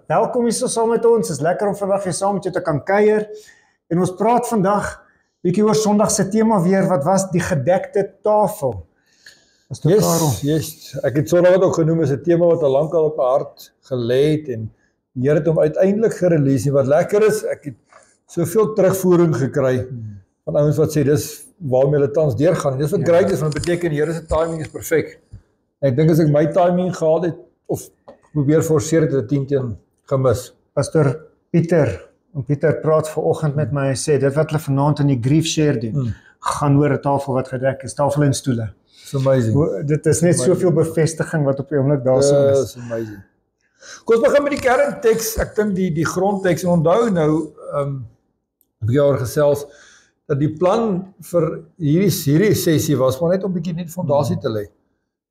welkom hier so saam met ons. Is lekker om vandag weer saam met jou te kan kuier. En ons praat vandag bietjie oor Sondag se tema weer, wat was die gedekte tafel. Yes. Ek het Sondag ook genoem as 'n tema wat al lank al op my hart gelê het en die Here het hom uiteindelik gerelease. Wat lekker is, ek het soveel terugvoering gekry van ouens wat sê dis waarmee hulle tans deurgaan. Dis wat great is, want dit beteken die Here se timing is perfek. Ek dink as ek my timing gehad het of probeer forceer het, 10 teen gemis. Pastor Pieter praat vanoggend met my en sê, dit wat hulle vanaand in die grief share doen, gaan oor 'n tafel wat gedek is, tafel en stoele. It's amazing. Dit is net soveel bevestiging wat op die oomblik daarso is. It's amazing. Kom, ons begin met die kernteks. Ek dink die grondteks, en onthou nou, heb ek al gesels, dat die plan vir hierdie sessie was, maar net om 'n bietjie net fondasie te lê.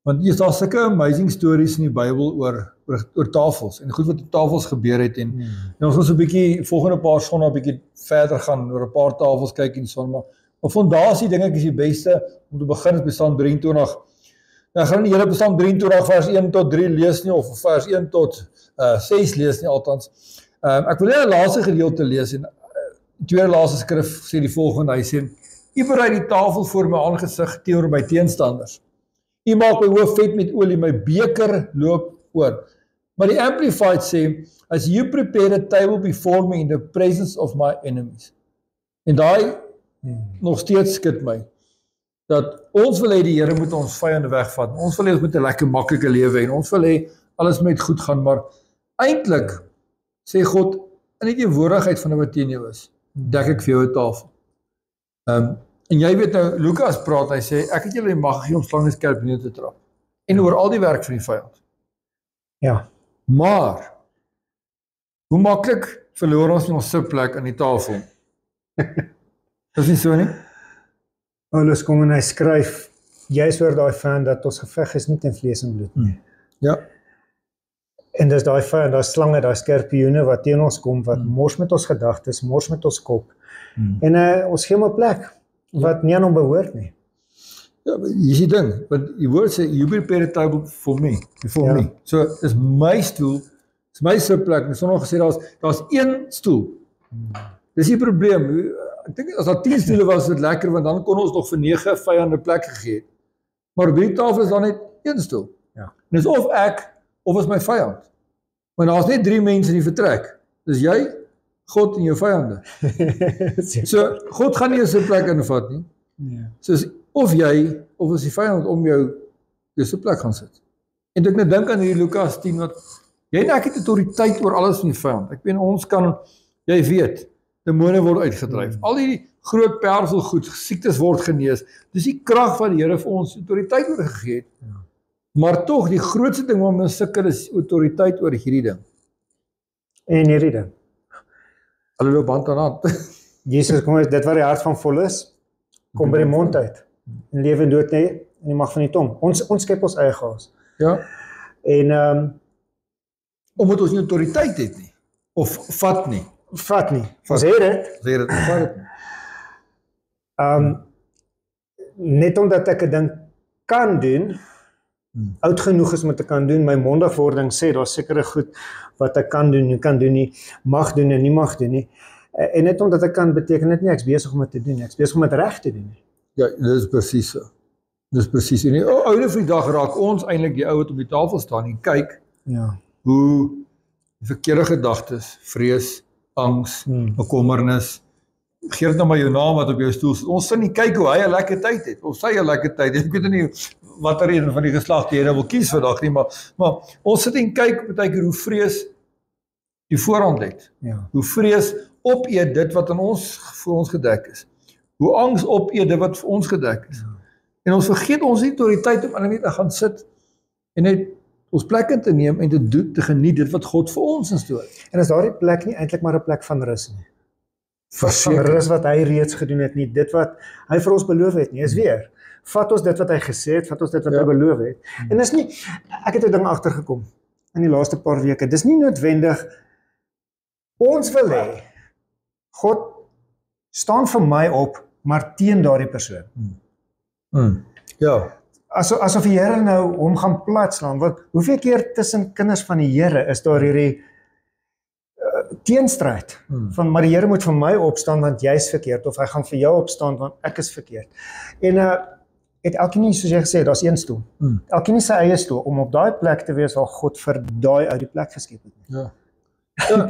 Want hier is daar sulke amazing stories in die Bybel oor tafels, en goed wat op tafels gebeur het, en ons gaan so 'n bietjie, volgende paar sondae 'n bietjie verder gaan, oor 'n paar tafels kyk en so, maar fondasie dink ek is die beste, om te begin is Psalm 23. Nou, ek gaan nie die hele Psalm 23 vers 1 tot 3 lees nie, of vers 1 tot 6 lees nie, althans. Ek wil net die laaste gedeelte lees, en die tweede laaste skrif sê die volgende, hy sê, U berei die tafel voor my aangesig teenoor my teenstanders. U maak my hoof vet met olie, my beker loop oor. Maar die Amplified sê, as you prepare a table before me in the presence of my enemies. En daai nog steeds skud my, dat ons wil hê die Here moet ons vyande wegvat, ons wil hê ons moet 'n lekker maklike lewe hê, en ons wil hê alles moet goed gaan, maar eintlik sê God, in die teenwoordigheid van wat teen jou is, dek ek vir jou 'n tafel. En jy weet nou, Lukas praat, hy sê, ek het julle die mag gegee om slange en skorpioene te trap, en oor al die werk van die vyand. Ja. Maar, hoe maklik verloor ons nie ons sitplek aan die tafel? Is nie so nie? Paulus kom en hy skryf, juist oor daai vyand, dat ons geveg is nie teen vlees en bloed nie. Ja. En dis daai vyand, daai slange, daai skorpioene wat teen ons kom, wat mors met ons gedagtes, mors met ons kop. En ons gee hom 'n plek wat nie aan hom behoort nie. Ja, hier is die ding, want die woord sê, you prepare a table for me, before me. So, is my stoel, is my sitplek, en Sondag gesê, daar's een stoel. Dis die probleem. Ek dink as daar 10 stoele was, dit lekker, want dan kon ons nog vir 9 vyande plek gegee het. Maar op die tafel is daar net een stoel. Ja. En dis of ek, of is my vyand. Maar daar's net 3 mense in die vertrek. Dis jy, God en jou vyande. So, God gaan nie in sy plek invat nie. Ja. So is of jy, of is die vyand om jou sy plek gaan sit. En ek net dink aan hierdie Lukas 10, wat jy en ek het autoriteit oor alles van die vyand. Ek weet, ons kan, jy weet, demone word uitgedryf. Al die groot perselgoed, siektes word genees. Dis die krag van die Here vir ons autoriteit oor gegee het. Ja. Maar tog, die grootste ding om ons sukkel is autoriteit oor hierdie ding. En hierdie ding. Hulle loop hand aan hand. Jesus kom, dit wat die hart van vol is, kom by die mond uit. En lewe en dood nie, in die mag van die tong. Ons skep ons eie gas. Ja. En omdat ons nie autoriteit het nie. Of vat nie. Vat nie. Ons het dit. Vat dit nie. Net omdat ek 'n ding kan doen, oud genoeg is om dit te kan doen, my mondigwording sê, daar sekere goed wat ek kan doen, nie kan doen nie, mag doen en nie mag doen nie. En net omdat ek kan, beteken dit nie, ek is besig om dit te doen, ek is besig om dit reg te doen nie. Ja, dit is presies so. Dis presies. En die oude van die dag raak ons eintlik die ou wat op die tafel staan en kyk hoe verkeerde gedagtes, vrees, angs, bekommernis, gee dit nou maar jou naam wat op jou stoel sit. Ons sien nie kyk hoe hy 'n lekker tyd het, of sy 'n lekker tyd het. Ek weet nie watter een van die geslagte jy wil kies vandag nie, maar ons sit en kyk baie keer hoe vrees die voorhand het. Ja. Hoe vrees opeet dit wat aan ons vir ons gedek is. Hoe angs opeet dit wat vir ons gedek is. En ons vergeet ons autoriteit om net te gaan sit en net ons plek in te neem en te geniet dit wat God vir ons instoor. En is daardie plek nie eintlik maar 'n plek van rus nie? Verseker. Van rus wat hy reeds gedoen het nie, dit wat hy vir ons beloof het nie, is weer. Vat ons dit wat hy gesê het, vat ons dit wat hy beloof het. En dis nie, ek het 'n ding agtergekom in die laaste paar weke, dis nie noodwendig, ons wil hê, God staan vir my op, maar teen daardie persoon. Ja. Asof die Here nou hom gaan platslaan, want hoeveel keer tussen kinders van die Here is daar hierdie teenstryd van maar die Here moet vir my opstaan want jy's verkeerd of hy gaan vir jou opstaan want ek is verkeerd. En het elkeen nie, soos jy gesê het, daar's een stoel. Elkeen nie sy eie stoel om op daai plek te wees waar God vir daai uit die plek geskep het. Ja.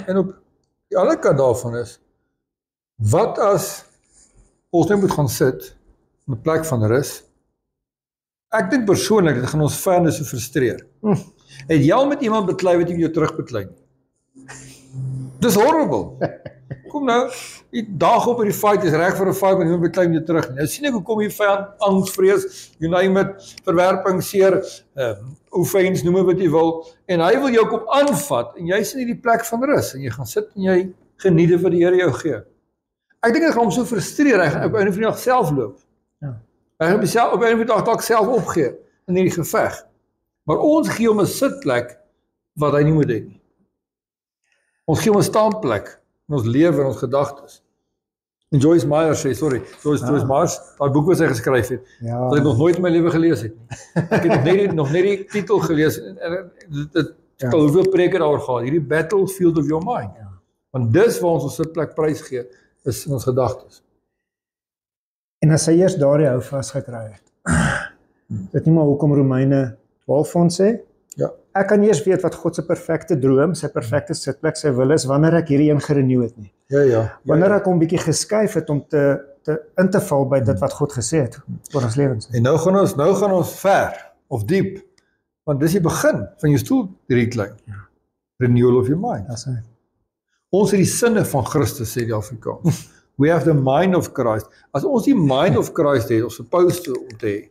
En op die ander kant daarvan is, wat as ons nou moet gaan sit op 'n plek van rus? Ek dink persoonlik, dit gaan ons verder so frustreer. Het jy al met iemand beklei wat jy jou terugbeklei nie? Dis horrible. Kom nou, die dag op in die fight is reg vir 'n fight, maar niemand beklei met jou terug nie. Nou sien ek hoe kom jy vyand, angs, vrees, you name it, verwerping, seer, offense, noem dit wat jy wil, en hy wil jou kom aanvat, en jy is in die plek van rus, en jy gaan sit en jy geniet wat die Here jou gee. Ek dink dit gaan hom so frustreer, hy gaan op 'n van die dag self loop. Hy gaan op 'n van die dag dalk self opgee in hierdie geveg. Maar ons gee hom 'n sitplek wat hy nie moet hê nie. Ons gee hom 'n staanplek in ons lewe en ons gedagtes. En Joyce Meyer sê, Joyce Myers, daai boek wat sy geskryf het, wat ek nog nooit in my lewe gelees het nie. Ek het nog net die titel gelees en dit al hoeveel preke daaroor gaan. Hierdie battlefield of your mind. Want dis waar ons sitplek prys gee, is in ons gedagtes. En as hy eers daardie hou vasgekry het. Dit nie maar hoekom Romeine 12 vir ons sê. Ek kan eers weet wat God se perfekte droom, sy perfekte sitplek, sy wil is wanneer ek hierdie een gerenew het nie. Wanneer ek hom bietjie geskuif het om in te val by dit wat God gesê het oor ons lewens. En nou gaan ons ver of diep, want dis die begin van jou stoel recline. Renewal of your mind. Ons het die sinne van Christus, sê die Afrikaans. We have the mind of Christ. As ons die mind of Christ het, ons supposed om te hê,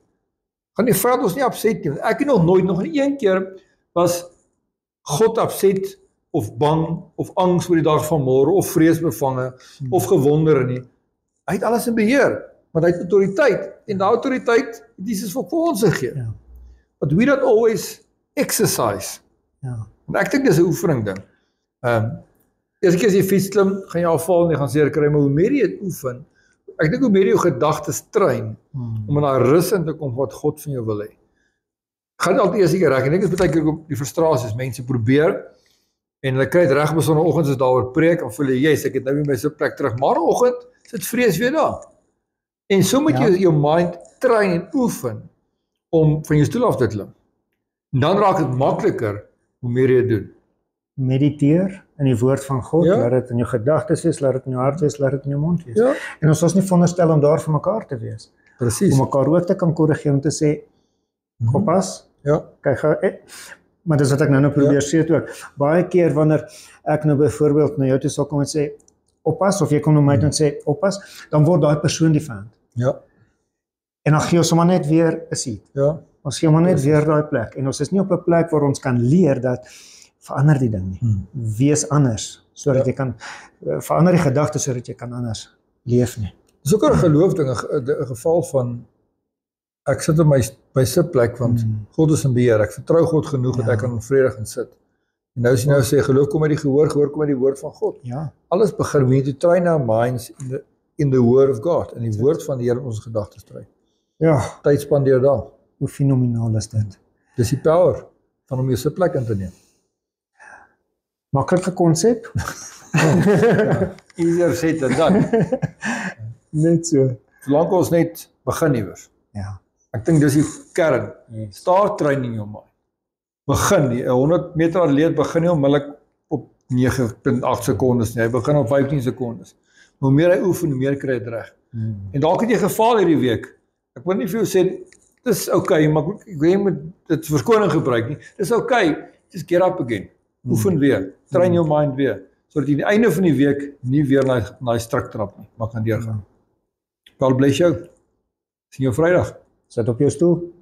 gaan die vyand ons nie upset nie. Ek het nog nie een keer was God upset of bang of angs vir die dag van môre of vreesbevange of gewonder nie. Hy het alles in beheer, want hy het autoriteit en die autoriteit het Jesus vir ons gegee. But we don't always exercise. En ek dink dis 'n oefening ding. Eerste keer as jy fiets klim, gaan jy afval en jy gaan seer kry, maar hoe meer jy dit oefen, ek dink hoe meer jy jou gedagtes train om in daai rus in te kom wat God van jou wil hê. Gaan altyd eers seker reg. En ek dink is baie keer op die frustrasies, mense probeer en hulle kry dit reg op Sondagoggend as daaroor preek en voel jy, yes, ek het nou weer my sitplek terug, maar oggend sit vrees weer daar. En so moet jy jou mind train en oefen om van jou stoel af te klim. Dan raak dit makliker hoe meer jy dit doen. Mediteer in die woord van God, laat dit in jou gedagtes wees, laat dit in jou hart wees, laat dit in jou mond wees. En ons was nie veronderstel om daar vir mekaar te wees. Presies. Om mekaar ook te kan korrigeer om te sê, oppas, kyk, maar dis wat ek nou probeer sê ook. Baie keer wanneer ek nou byvoorbeeld na jou toe sal kom en sê, oppas, of jy kom na my toe en sê, oppas, dan word daai persoon die vyand. En dan gee ons sommer net weer 'n seat. Ons gee maar net weer daai plek. En ons is nie op 'n plek waar ons kan leer dat verander die ding nie. Wees anders, sodat jy kan verander die gedagtes sodat jy kan anders leef nie. Dis ook 'n geloof ding, 'n geval van ek sit op my sitplek want God is in beheer. Ek vertrou God genoeg dat ek kan vrede gaan sit. En nou as jy nou sê geloof kom uit die gehoor kom uit die woord van God. Alles begin we need to train our minds in the word of God, in die woord van die Here in ons gedagtes train. Tyd spandeer daar. Hoe fenomenaal is dit? Dis die power van om jou sitplek in te neem. Maklike konsep. Easier said than done. Net so. Solank ons net begin iewers. Ek dink dis die kern. Start training jou mind. Begin, die 100 meter atleet begin nie onmiddellik op 9.8 sekondes nie. Hy begin op 15 sekondes. Hoe meer hy oefen, hoe meer kry hy dit reg. En dalk het jy gefaal hierdie week. Ek wil nie vir jou sê dis okay, maar ek weet jy moet dit verskoning gebruik nie. Dis okay. Just get up again. Oefen weer. Train jou mind weer. Sodat jy aan die einde van die week nie weer na die strik trap nie, maar kan deurgaan. God bless jou. Sien jou Vrydag. Sit op jou stoel.